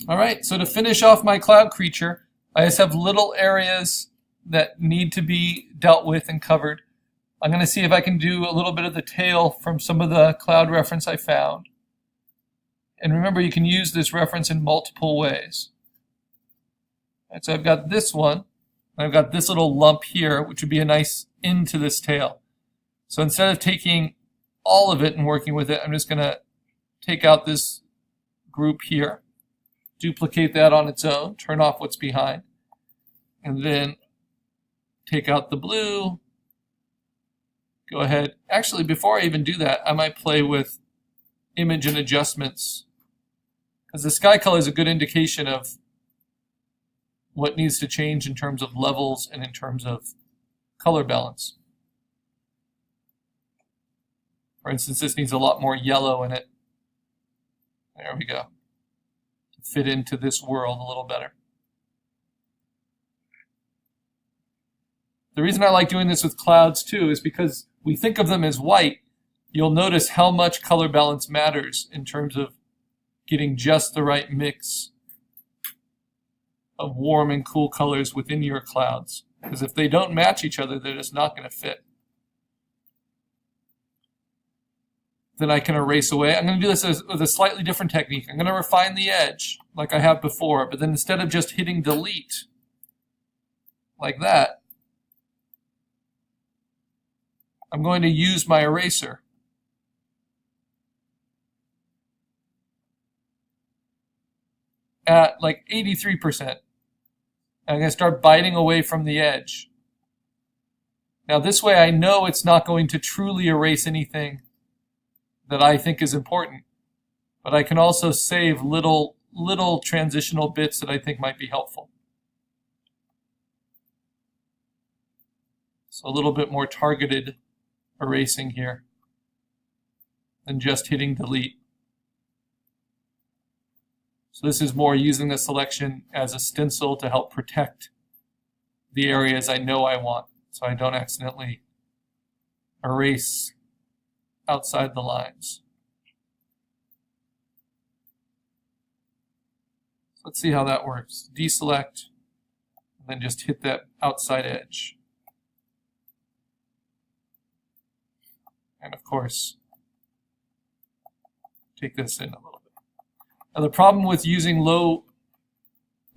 All right, so to finish off my cloud creature, I just have little areas that need to be dealt with and covered. I'm going to see if I can do a little bit of the tail from some of the cloud reference I found. And remember, you can use this reference in multiple ways. All right, so I've got this one, and I've got this little lump here, which would be a nice end to this tail. So instead of taking all of it and working with it, I'm just going to take out this group here, duplicate that on its own, turn off what's behind, and then take out the blue. Go ahead. Actually, before I even do that, I might play with image and adjustments, because the sky color is a good indication of what needs to change in terms of levels and in terms of color balance. For instance, this needs a lot more yellow in it. There we go. To fit into this world a little better. The reason I like doing this with clouds too is because we think of them as white. You'll notice how much color balance matters in terms of getting just the right mix of warm and cool colors within your clouds. Because if they don't match each other, they're just not going to fit. Then I can erase away. I'm going to do this with a slightly different technique. I'm going to refine the edge like I have before, but then instead of just hitting delete like that, I'm going to use my eraser. At like 83%. I'm going to start biting away from the edge. Now this way I know it's not going to truly erase anything that I think is important, but I can also save little transitional bits that I think might be helpful. So a little bit more targeted erasing here than just hitting delete. So this is more using the selection as a stencil to help protect the areas I know I want, so I don't accidentally erase outside the lines. So let's see how that works. Deselect, and then just hit that outside edge. And of course, take this in a little bit. Now the problem with using low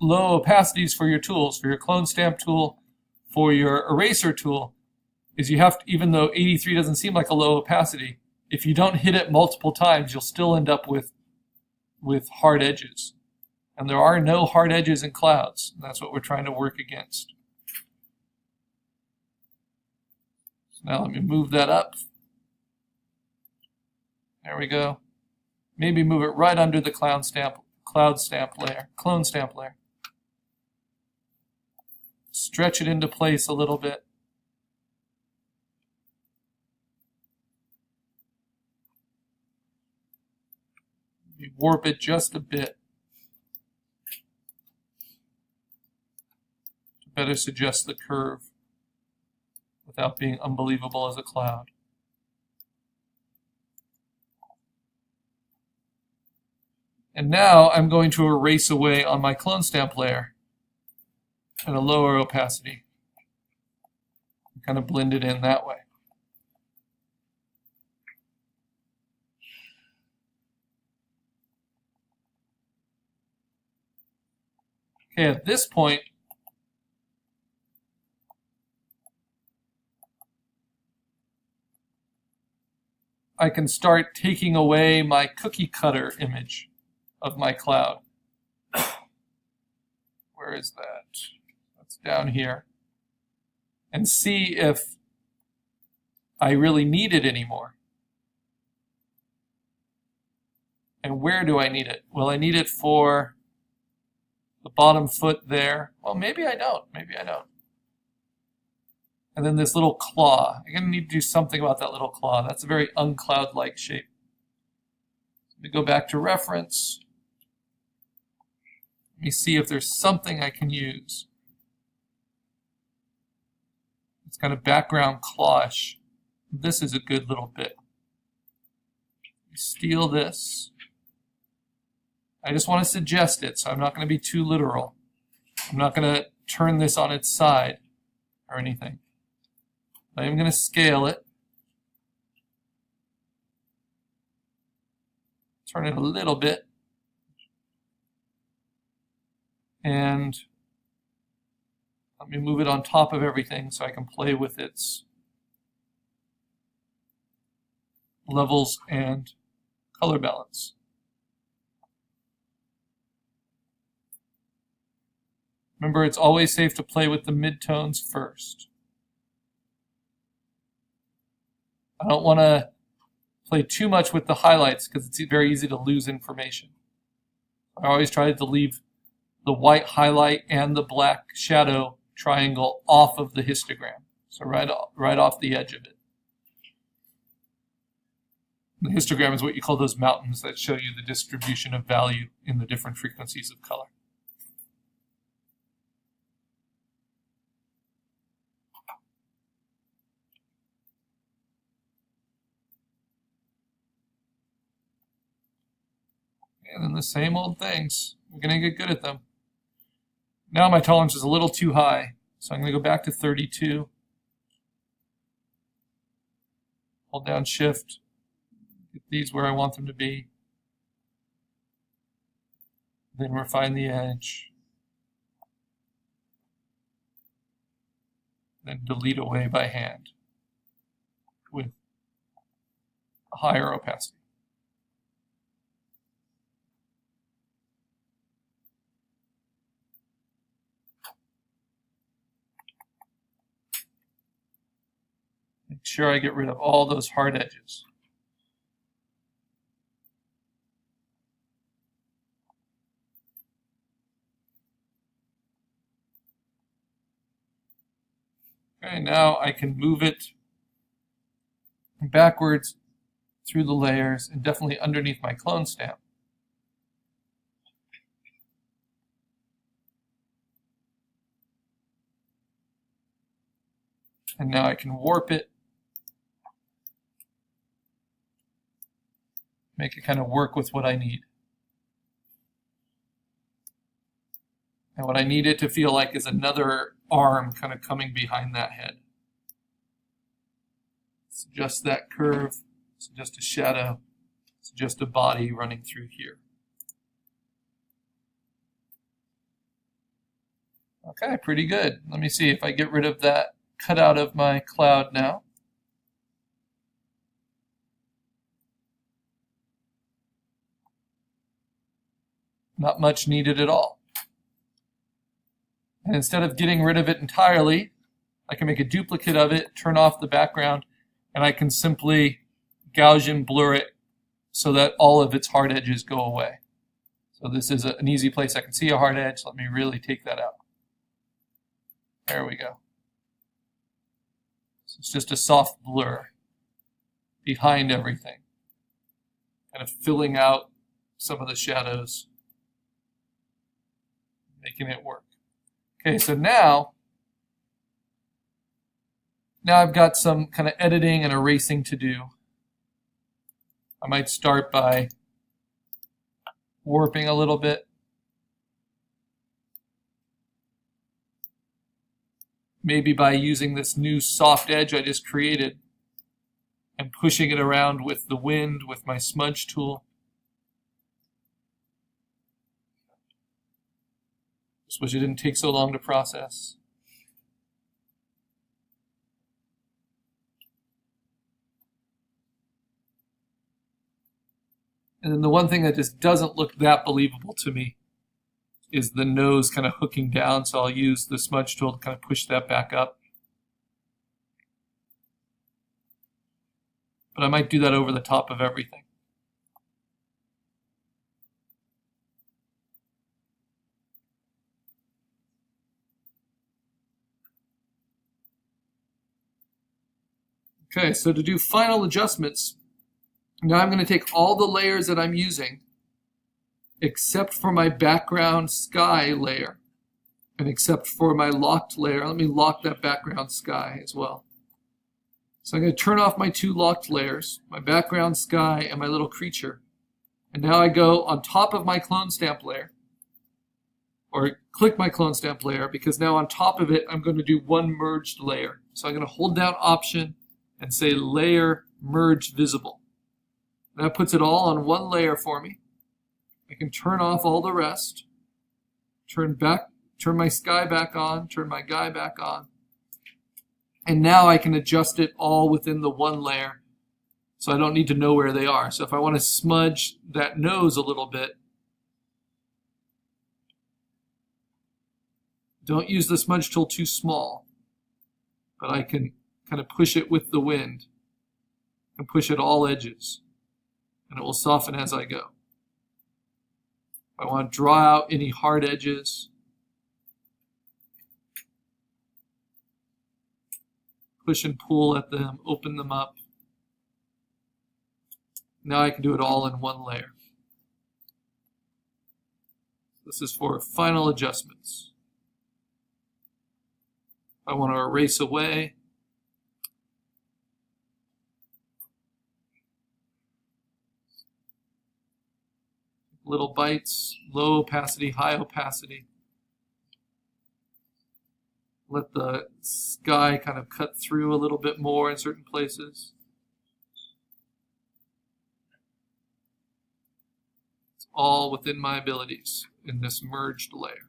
opacities for your tools, for your clone stamp tool, for your eraser tool, is you have to, even though 83 doesn't seem like a low opacity, if you don't hit it multiple times, you'll still end up with hard edges. And there are no hard edges in clouds. And that's what we're trying to work against. So now let me move that up. There we go. Maybe move it right under the clone stamp layer. Stretch it into place a little bit. Warp it just a bit to better suggest the curve without being unbelievable as a cloud. And now I'm going to erase away on my clone stamp layer at a lower opacity. Kind of blend it in that way. Okay, at this point, I can start taking away my cookie cutter image of my cloud. Where is that? That's down here. And see if I really need it anymore. And where do I need it? Well, I need it for the bottom foot there. Well, maybe I don't. And then this little claw. I'm going to need to do something about that little claw. That's a very uncloud-like shape. Let me go back to reference. Let me see if there's something I can use. It's kind of background clawish. This is a good little bit. Steal this. I just want to suggest it, so I'm not going to be too literal. I'm not going to turn this on its side or anything. I'm going to scale it. Turn it a little bit. And let me move it on top of everything so I can play with its levels and color balance. Remember, it's always safe to play with the midtones first. I don't want to play too much with the highlights because it's very easy to lose information. I always try to leave the white highlight and the black shadow triangle off of the histogram, so right off the edge of it. The histogram is what you call those mountains that show you the distribution of value in the different frequencies of color. And then the same old things. We're going to get good at them. Now my tolerance is a little too high, so I'm going to go back to 32. Hold down Shift. Get these where I want them to be. Then refine the edge. Then delete away by hand with a higher opacity. Make sure I get rid of all those hard edges. Okay, now I can move it backwards through the layers and definitely underneath my clone stamp. And now I can warp it, make it kind of work with what I need. And what I need it to feel like is another arm kind of coming behind that head. Suggest that curve, suggest a shadow, suggest a body running through here. Okay, pretty good. Let me see if I get rid of that cutout of my cloud now. Not much needed at all. And instead of getting rid of it entirely, I can make a duplicate of it, turn off the background, and I can simply Gaussian blur it so that all of its hard edges go away. So this is an easy place I can see a hard edge. Let me really take that out. There we go. So it's just a soft blur behind everything, kind of filling out some of the shadows, making it work. Okay, so now I've got some kind of editing and erasing to do. I might start by warping a little bit. Maybe by using this new soft edge I just created and pushing it around with the wind with my smudge tool. Just wish it didn't take so long to process. And then the one thing that just doesn't look that believable to me is the nose kind of hooking down, so I'll use the smudge tool to kind of push that back up. But I might do that over the top of everything. Okay, so to do final adjustments, now I'm going to take all the layers that I'm using, except for my background sky layer, and except for my locked layer. Let me lock that background sky as well. So I'm going to turn off my two locked layers, my background sky and my little creature, And now I go on top of my clone stamp layer, or click my clone stamp layer, because now on top of it, I'm going to do one merged layer. So I'm going to hold down Option and say Layer Merge Visible. That puts it all on one layer for me. I can turn off all the rest, turn my sky back on, turn my guy back on. And now I can adjust it all within the one layer, so I don't need to know where they are. So if I want to smudge that nose a little bit, don't use the smudge tool too small, but I can kind of push it with the wind and push it all edges, and it will soften as I go. If I want to draw out any hard edges, push and pull at them, open them up. Now I can do it all in one layer. This is for final adjustments. I want to erase away. Little bites, low opacity, high opacity. Let the sky kind of cut through a little bit more in certain places. It's all within my abilities in this merged layer.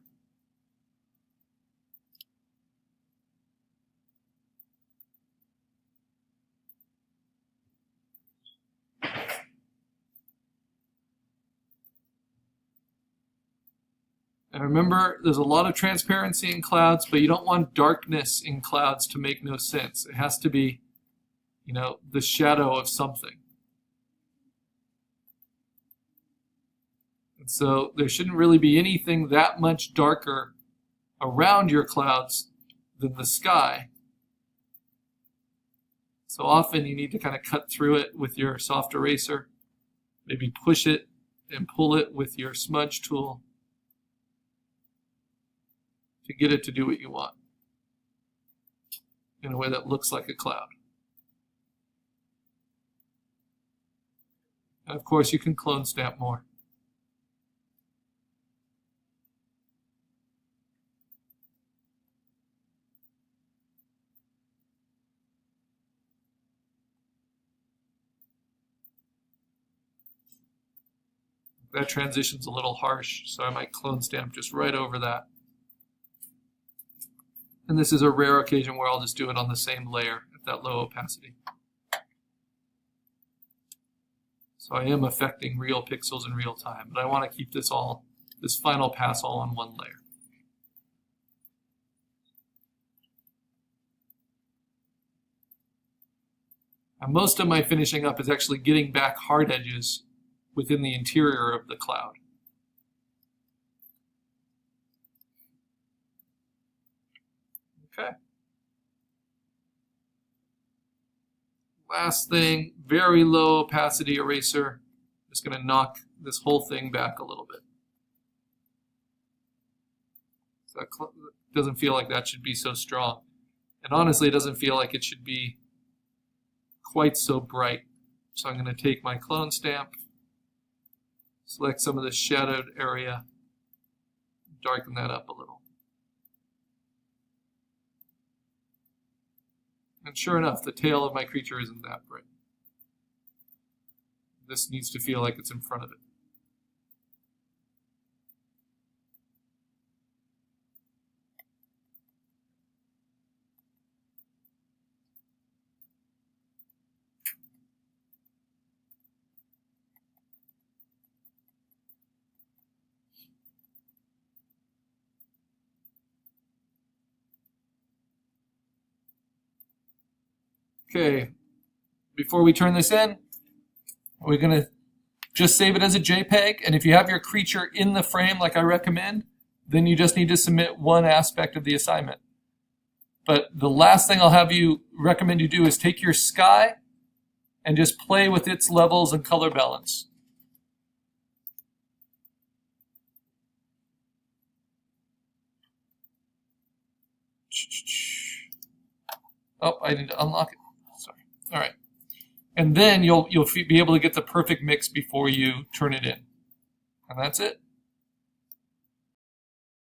And remember, there's a lot of transparency in clouds, but you don't want darkness in clouds to make no sense. It has to be, the shadow of something. And so there shouldn't really be anything that much darker around your clouds than the sky. So often you need to kind of cut through it with your soft eraser, maybe push it and pull it with your smudge tool to get it to do what you want in a way that looks like a cloud. And of course, you can clone stamp more. That transition's a little harsh, so I might clone stamp just right over that. And this is a rare occasion where I'll just do it on the same layer at that low opacity. So I am affecting real pixels in real time, but I want to keep this final pass all on one layer. And most of my finishing up is actually getting back hard edges within the interior of the cloud. Okay. Last thing, very low opacity eraser. Just going to knock this whole thing back a little bit. So that doesn't feel like that should be so strong. And honestly, it doesn't feel like it should be quite so bright. So I'm going to take my clone stamp, select some of the shadowed area, darken that up a little. And sure enough, the tail of my creature isn't that bright. This needs to feel like it's in front of it. Okay, before we turn this in, we're going to just save it as a JPEG, and if you have your creature in the frame like I recommend, then you just need to submit one aspect of the assignment. But the last thing I'll have you recommend you do is take your sky and just play with its levels and color balance. Oh, I need to unlock it. Sorry. All right. And then you'll be able to get the perfect mix before you turn it in. And that's it.